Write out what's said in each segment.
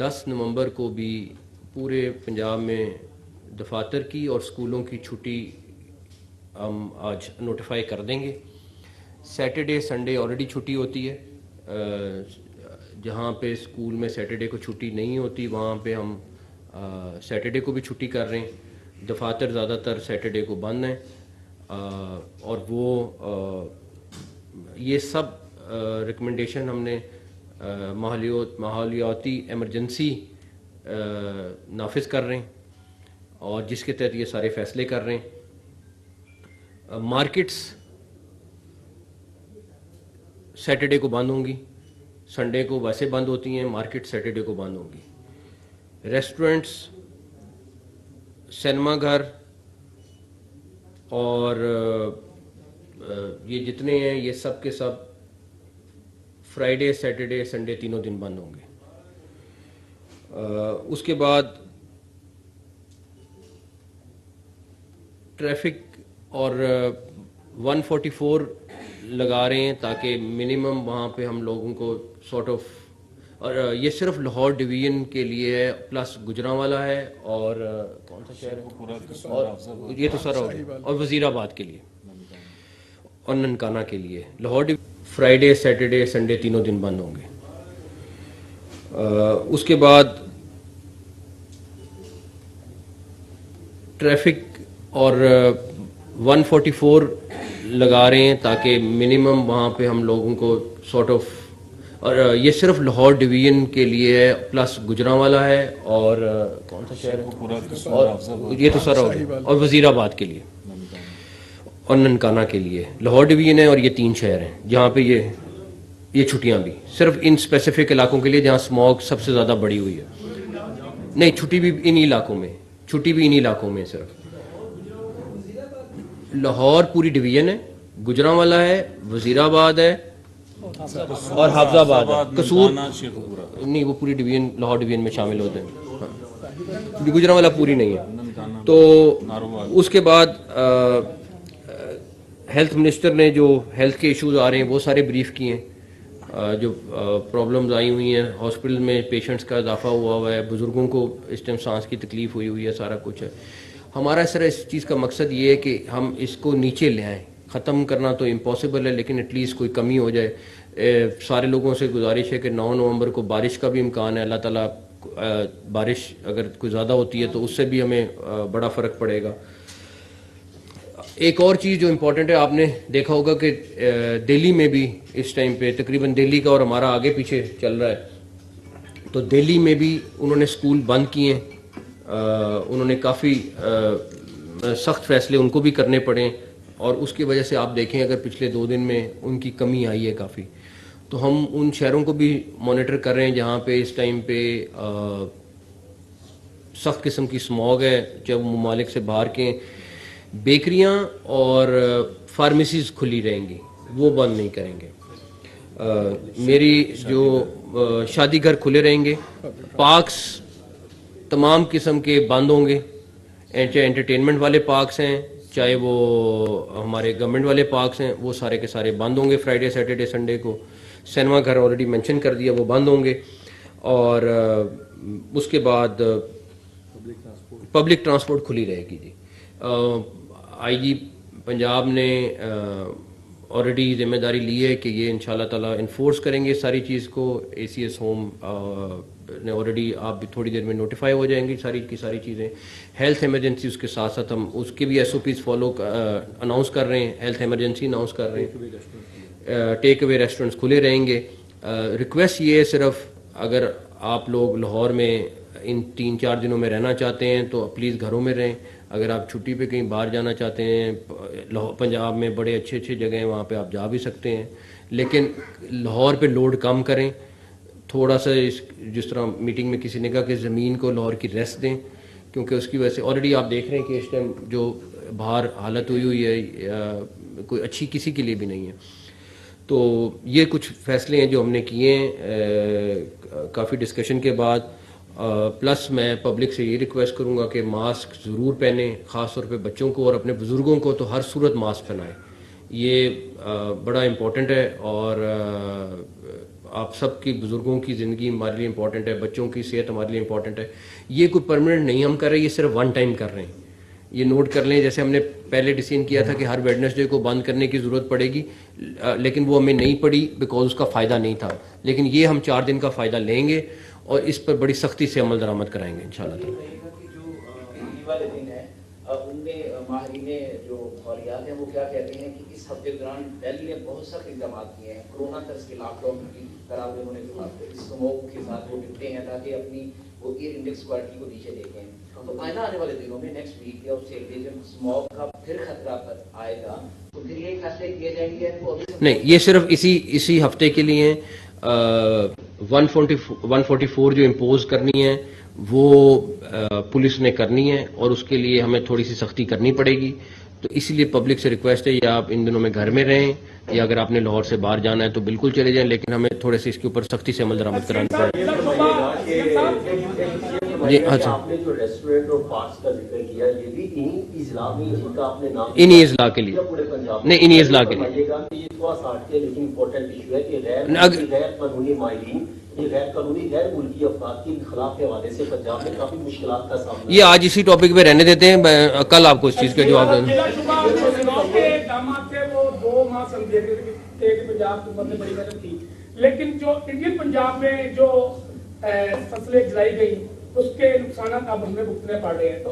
10 نومبر کو بھی پورے پنجاب میں دفاتر کی اور اسکولوں کی چھٹی ہم آج نوٹیفائی کر دیں گے. سیٹرڈے سنڈے آلریڈی چھٹی ہوتی ہے. جہاں پہ اسکول میں سیٹرڈے کو چھٹی نہیں ہوتی وہاں پہ ہم سیٹرڈے کو بھی چھٹی کر رہے ہیں. دفاتر زیادہ تر سیٹرڈے کو بند ہیں اور وہ یہ سب ریکمنڈیشن ہم نے ماحولیاتی ایمرجنسی نافذ کر رہے ہیں اور جس کے تحت یہ سارے فیصلے کر رہے ہیں. مارکیٹس سیٹرڈے کو بند ہوں گی, سنڈے کو ویسے بند ہوتی ہیں, مارکیٹ سیٹرڈے کو بند ہوں گی. ریسٹورنٹس, سینما گھر اور یہ جتنے ہیں یہ سب کے سب فرائیڈے سیٹرڈے سنڈے تینوں دن بند ہوں گے. اس کے بعد ٹریفک اور 144 لگا رہے ہیں تاکہ منیمم وہاں پہ ہم لوگوں کو سارٹ آف, اور یہ صرف لاہور ڈویژن کے لیے ہے, پلس گجرانوالہ ہے اور کون سا شہر ہے اور یہ تو سر اور وزیر آباد کے لیے اور ننکانہ کے لیے. لاہور فرائیڈے سیٹرڈے سنڈے تینوں دن بند ہوں گے. اس کے بعد ٹریفک اور 144 لگا رہے ہیں تاکہ منیمم وہاں پہ ہم لوگوں کو سارٹ آف, اور یہ صرف لاہور ڈویژن کے لیے ہے, پلس گجرانوالہ ہے اور کون سا شہر ہے اور یہ تو سر اور وزیر آباد کے لیے اور ننکانہ کے لیے. لاہور ڈویژن ہے اور یہ 3 شہر ہیں جہاں پہ یہ چھٹیاں بھی صرف ان اسپیسیفک علاقوں کے لیے جہاں اسموگ سب سے زیادہ بڑی ہوئی ہے. نہیں, چھٹی بھی انہی علاقوں میں, چھٹی بھی انہی علاقوں میں. صرف لاہور پوری ڈویژن ہے, گجرانوالہ ہے, وزیر آباد ہے اور حافظ آباد ہے. قصور نہیں, وہ پوری ڈویژن لاہور ڈویژن میں شامل ہوتے ہیں. گجرانوالہ پوری نہیں ہے. تو اس کے بعد ہیلتھ منسٹر نے جو ہیلتھ کے ایشوز آ رہے ہیں وہ سارے بریف کیے ہیں. جو پرابلمز آئی ہوئی ہیں ہاسپٹل میں, پیشنٹس کا اضافہ ہوا ہے, بزرگوں کو اس ٹائم سانس کی تکلیف ہوئی ہے, سارا کچھ ہے. ہمارا سر اس چیز کا مقصد یہ ہے کہ ہم اس کو نیچے لے آئیں. ختم کرنا تو امپاسبل ہے لیکن ایٹ لیسٹ کوئی کمی ہو جائے. سارے لوگوں سے گزارش ہے کہ 9 نومبر کو بارش کا بھی امکان ہے. اللہ تعالیٰ بارش اگر کوئی زیادہ ہوتی ہے تو اس سے بھی ہمیں بڑا فرق پڑے گا. ایک اور چیز جو امپورٹنٹ ہے, آپ نے دیکھا ہوگا کہ دہلی میں بھی اس ٹائم پہ تقریباً دہلی کا اور ہمارا آگے پیچھے چل رہا ہے, تو دہلی میں بھی انہوں نے اسکول بند کیے ہیں. انہوں نے کافی سخت فیصلے ان کو بھی کرنے پڑے اور اس کی وجہ سے آپ دیکھیں اگر پچھلے 2 دن میں ان کی کمی آئی ہے کافی. تو ہم ان شہروں کو بھی مانیٹر کر رہے ہیں جہاں پہ اس ٹائم پہ سخت قسم کی اسموگ ہے, جب ممالک سے باہر کے. بیکریاں اور فارمیسیز کھلی رہیں گی, وہ بند نہیں کریں گے. میری جو شادی گھر کھلے رہیں گے. پارکس تمام قسم کے بند ہوں گے, چاہے انٹرٹینمنٹ والے پارکس ہیں چاہے وہ ہمارے گورنمنٹ والے پارکس ہیں, وہ سارے کے سارے بند ہوں گے فرائیڈے سیٹرڈے سنڈے کو. سینما گھر آلریڈی مینشن کر دیا, وہ بند ہوں گے. اور اس کے بعد پبلک ٹرانسپورٹ کھلی رہے گی. جی آئی جی پنجاب نے آلریڈی ذمہ داری لی ہے کہ یہ انشاءاللہ تعالیٰ انفورس کریں گے ساری چیز کو. اے سی ایس ہوم نے آلریڈی, آپ بھی تھوڑی دیر میں نوٹیفائی ہو جائیں گی ساری کی ساری چیزیں. ہیلتھ ایمرجنسی اس کے ساتھ ساتھ ہم اس کے بھی SOPs follow announce کر رہے ہیں. ہیلتھ ایمرجنسی اناؤنس کر رہے ہیں. ٹیک اوے ریسٹورنٹس کھلے رہیں گے. ریکویسٹ یہ ہے صرف, اگر آپ لوگ لاہور میں ان 3-4 دنوں میں رہنا چاہتے ہیں تو پلیز گھروں میں رہیں. اگر آپ چھٹی پہ کہیں باہر جانا چاہتے ہیں, پنجاب میں بڑے اچھے جگہ ہیں وہاں پہ آپ جا بھی سکتے ہیں, لیکن لاہور پہ لوڈ کم کریں تھوڑا سا. جس طرح میٹنگ میں کسی نے کہا کہ زمین کو لاہور کی ریسٹ دیں, کیونکہ اس کی وجہ سے آلریڈی آپ دیکھ رہے ہیں کہ اس ٹائم جو باہر حالت ہوئی ہے کوئی اچھی کسی کے لیے بھی نہیں ہے. تو یہ کچھ فیصلے ہیں جو ہم نے کیے ہیں کافی ڈسکشن کے بعد. پلس میں پبلک سے یہ ریکویسٹ کروں گا کہ ماسک ضرور پہنیں, خاص طور پہ بچوں کو اور اپنے بزرگوں کو تو ہر صورت ماسک پہنائیں. یہ بڑا امپورٹنٹ ہے اور آپ سب کی بزرگوں کی زندگی ہمارے لیے امپورٹنٹ ہے, بچوں کی صحت ہمارے لیے امپورٹنٹ ہے. یہ کوئی پرماننٹ نہیں ہم کر رہے, یہ صرف ون ٹائم کر رہے ہیں. یہ نوٹ کر لیں, جیسے ہم نے پہلے ڈیسیژن کیا تھا کہ ہر ویڈنسڈے کو بند کرنے کی ضرورت پڑے گی, لیکن وہ ہمیں نہیں پڑی بیکاز اس کا فائدہ نہیں تھا. لیکن یہ ہم 4 دن کا فائدہ لیں گے اور اس پر بڑی سختی سے عمل درآمد کرائیں گے انشاءاللہ تعالی. ان میں ماہرین جو ماحولیات ہیں وہ کیا کہتے ہیں کہ اس ہفتے کے دوران دہلی نے بہت سخت اقدامات کیے ہیں, کورونا طرز کے لاک ڈاؤن کی طرح انہوں نے اسموگ کے ساتھ وہ نپٹے ہیں تاکہ اپنی وہ ایئر انڈیکس کوالٹی کو نیچے دیکھیں. تو آئندہ آنے والے دنوں میں نیکسٹ ویک یا اس سے ایک دن جب اسموگ کا پھر خطرہ آئے گا تو پھر یہ فیصلے کیے جائیں گے. نہیں, یہ صرف اسی ہفتے کے لیے ہیں. 144 جو امپوز کرنی ہے وہ پولیس نے کرنی ہے اور اس کے لیے ہمیں تھوڑی سی سختی کرنی پڑے گی. تو اسی لیے پبلک سے ریکویسٹ ہے یا آپ ان دنوں میں گھر میں رہیں یا اگر آپ نے لاہور سے باہر جانا ہے تو بالکل چلے جائیں, لیکن ہمیں تھوڑے سے اس کے اوپر سختی سے عمل درآمد کرانا پڑے گا. جی ہاں سر, آپ نے جو ریسٹورینٹ اور پارکس کا ذکر کیا یہ بھی انہی اضلاع میں جن کا آپ نے نام انہی اضلاع کے لیے, پورے پنجاب نہیں انہی اضلاع کے لیے. یہ تھوڑا سا ہٹ کے لیکن امپورٹنٹ ایشو ہے کہ غیر قانونی ماہرین, یہ غیر قانونی غیر ملکی افراد کے خلاف کے حوالے سے پنجاب میں کافی مشکلات کا سامنا. یہ آج اسی ٹاپک پہ رہنے دیتے ہیں, کل آپ کو اس چیز کا جواب دیں. لیکن جو انڈین پنجاب میں جو فصلیں جلائی گئی اس کے نقصانات اب ہمیں بھگتنے پڑ رہے ہیں. تو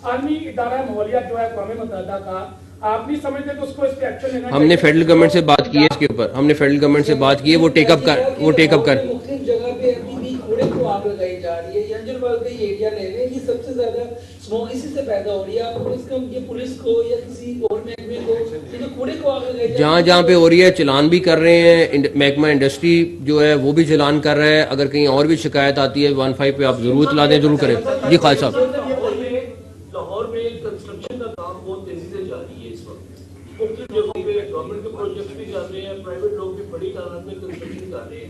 عالمی ادارہ ماحولیات جو ہے اقوام متحدہ کا, آپ نہیں سمجھتے کہ اس کو اس پہ ایکشن لینا؟ ہم نے فیڈرل گورنمنٹ سے بات کی ہے اس کے اوپر, ہم نے فیڈرل گورنمنٹ سے بات کی ہے, وہ ٹیک اپ کر مختلف جگہ پہ ابھی بھی کوڑے کو آگ لگائی جا رہی ہے. ینجربل کا یہ ایریا لے لیں, یہ سب سے زیادہ اسموگ اسی سے پیدا ہو رہی ہے. آپ اس کا یہ پولیس کو یا کسی اور محکمے کو یہ جو کوڑے کو آگ لگائی جہاں پہ ہو رہی ہے چلان بھی کر رہے ہیں. محکمہ انڈسٹری جو ہے وہ بھی چلان کر رہا ہے. اگر کہیں اور بھی شکایت آتی ہے 15 پہ آپ ضرور اطلاع دیں, ضرور کریں. جی خالد صاحب, لاہور میں کنسٹرکشن کا کام بہت تیزی سے جاری ہے اس وقت. مختلف جگہوں پہ گورنمنٹ کے پروجیکٹس بھی چل رہے ہیں, پرائیویٹ لوگ بھی بڑی تعداد میں کنسٹرکشن کر رہے ہیں.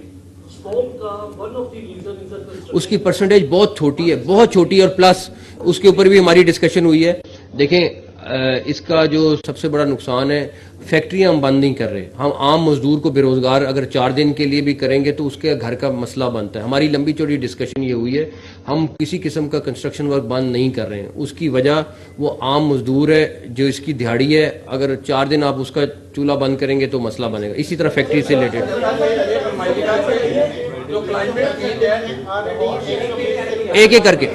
اس کی پرسنٹیج بہت چھوٹی ہے, بہت چھوٹی ہے, اور پلس اس کے اوپر بھی ہماری ڈسکشن ہوئی ہے. دیکھیں اس کا جو سب سے بڑا نقصان ہے, فیکٹریاں ہم بند نہیں کر رہے. ہم عام مزدور کو بے روزگار اگر 4 دن کے لیے بھی کریں گے تو اس کے گھر کا مسئلہ بنتا ہے. ہماری لمبی چوڑی ڈسکشن یہ ہوئی ہے, ہم کسی قسم کا کنسٹرکشن ورک بند نہیں کر رہے ہیں. اس کی وجہ وہ عام مزدور ہے جو اس کی دیہڑی ہے, اگر 4 دن آپ اس کا چولہا بند کریں گے تو مسئلہ بنے گا. اسی طرح فیکٹری سے ریلیٹڈ ایک ایک کر کے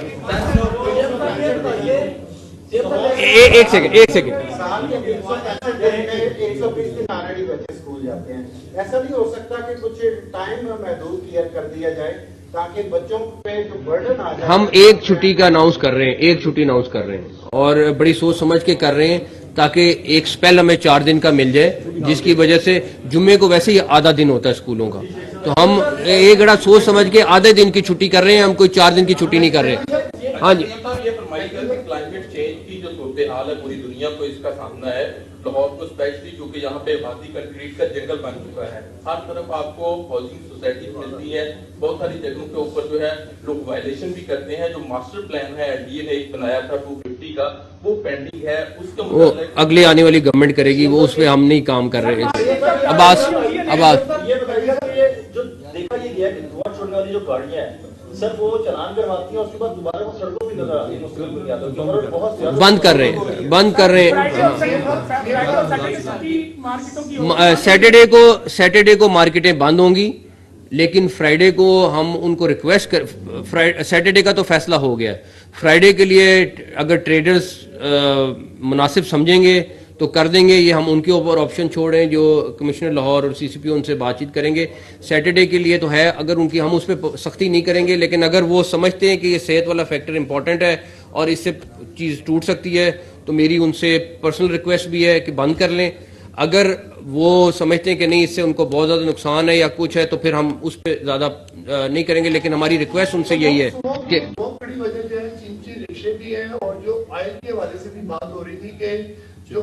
ایک سیکنڈ ایسا نہیں ہو سکتا کہ کچھ ٹائم محدود کلیئر کر دیا جائے تاکہ بچوں پہ جو برڈن آ جائے. ہم ایک چھٹی کا اناؤنس کر رہے ہیں, ایک چھٹی اناؤنس کر رہے ہیں اور بڑی سوچ سمجھ کے کر رہے ہیں تاکہ ایک سپیل ہمیں 4 دن کا مل جائے, جس کی وجہ سے جمعے کو ویسے ہی آدھا دن ہوتا ہے اسکولوں کا. تو ہم ایک بڑا سوچ سمجھ کے آدھے دن کی چھٹی کر رہے ہیں, ہم کوئی 4 دن کی چھٹی نہیں کر رہے. ہاں جی, یہ فرمائیے گا کہ کلائمیٹ چینج کی جو صورتحال ہے پوری دنیا کو اس کا سامنا ہے, لاہور کو اسپیشلی کیونکہ یہاں پہ آبادی کنکریٹ کا جنگل بن چکا ہے. ہر طرف آپ کو ہاؤسنگ سوسائٹی ملتی ہے, بہت ساری جگہوں کے اوپر جو ہے لوگ وائلیشن بھی کرتے ہیں. جو ماسٹر پلان ہے ڈی اے نے ایک بنایا تھا 250 کا, وہ پینڈنگ ہے. اس کا وہ اگلے آنے والی گورنمنٹ کرے گی, وہ اس پہ ہم نہیں کام کر رہے ہیں. عباس یہ بتائیے جو دیکھا یہ گیا کہ دھواں چھوڑنے والی جو گاڑیاں ہیں سر وہ چلان کرواتی ہیں اور اس کے بعد دوبارہ وہ سڑکوں پہ نظر آتی ہیں, بند کر رہے ہیں, بند کر رہے ہیں. سیٹرڈے کو مارکیٹیں بند ہوں گی, لیکن فرائیڈے کو ہم ان کو ریکویسٹ کر, سیٹرڈے کا تو فیصلہ ہو گیا, فرائیڈے کے لیے اگر ٹریڈرز مناسب سمجھیں گے تو کر دیں گے. یہ ہم ان کے اوپر آپشن چھوڑیں, جو کمشنر لاہور اور سی سی پی ان سے بات چیت کریں گے. سیٹرڈے کے لیے تو ہے, اگر ان کی ہم اس پہ سختی نہیں کریں گے, لیکن اگر وہ سمجھتے ہیں کہ یہ صحت والا فیکٹر امپورٹنٹ ہے اور اس سے چیز ٹوٹ سکتی ہے تو میری ان سے پرسنل ریکویسٹ بھی ہے کہ بند کر لیں. اگر وہ سمجھتے ہیں کہ نہیں اس سے ان کو بہت زیادہ نقصان ہے یا کچھ ہے تو پھر ہم اس پہ زیادہ نہیں کریں گے, لیکن ہماری ریکویسٹ ان سے یہی ہے کہ بہت بڑی وجہ جو ہے چینچی رکشے بھی ہے, اور جو آئل کے حوالے سے بھی بات ہو رہی تھی کہ جو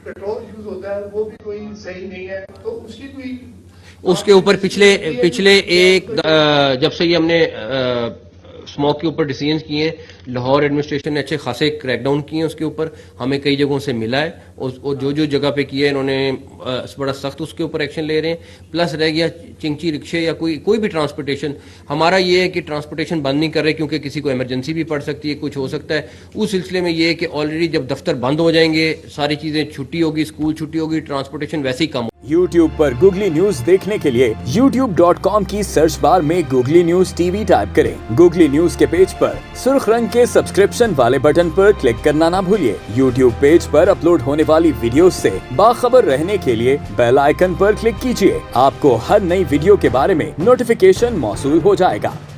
پیٹرول یوز ہوتا ہے وہ بھی کوئی صحیح نہیں ہے, تو اس کی کوئی اس کے اوپر پچھلے ایک جب سے یہ ہم نے اسموک کے اوپر ڈیسیجنس کیے ہیں. لاہور ایڈمنسٹریشن نے اچھے خاصے کریک ڈاؤن کیے ہیں اس کے اوپر, ہمیں کئی جگہوں سے ملا ہے, اور جو جگہ پہ کیا ہے انہوں نے بڑا سخت اس کے اوپر ایکشن لے رہے ہیں. پلس رہ گیا چنگچی رکشے یا کوئی بھی ٹرانسپورٹیشن, ہمارا یہ ہے کہ ٹرانسپورٹیشن بند نہیں کر رہے کیونکہ کسی کو ایمرجنسی بھی پڑ سکتی ہے, کچھ ہو سکتا ہے. اس سلسلے میں یہ ہے کہ آلریڈی جب دفتر بند ہو جائیں گے, ساری چیزیں چھٹی ہوگی, اسکول چھٹی ہوگی, ٹرانسپورٹیشن ویسے ہی کم. YouTube پر گوگلی نیوز دیکھنے کے لیے youtube.com کی سرچ بار میں googly news T V type کریں. گوگلی نیوز کے پیج پر سرخ رنگ کے سبسکرپشن والے بٹن پر کلک کرنا نہ بھولیے. YouTube پیج پر اپلوڈ ہونے والی ویڈیوز سے باخبر رہنے کے لیے بیل آئیکن پر کلک کیجیے. آپ کو ہر نئی ویڈیو کے بارے میں نوٹیفیکیشن موصول ہو جائے گا.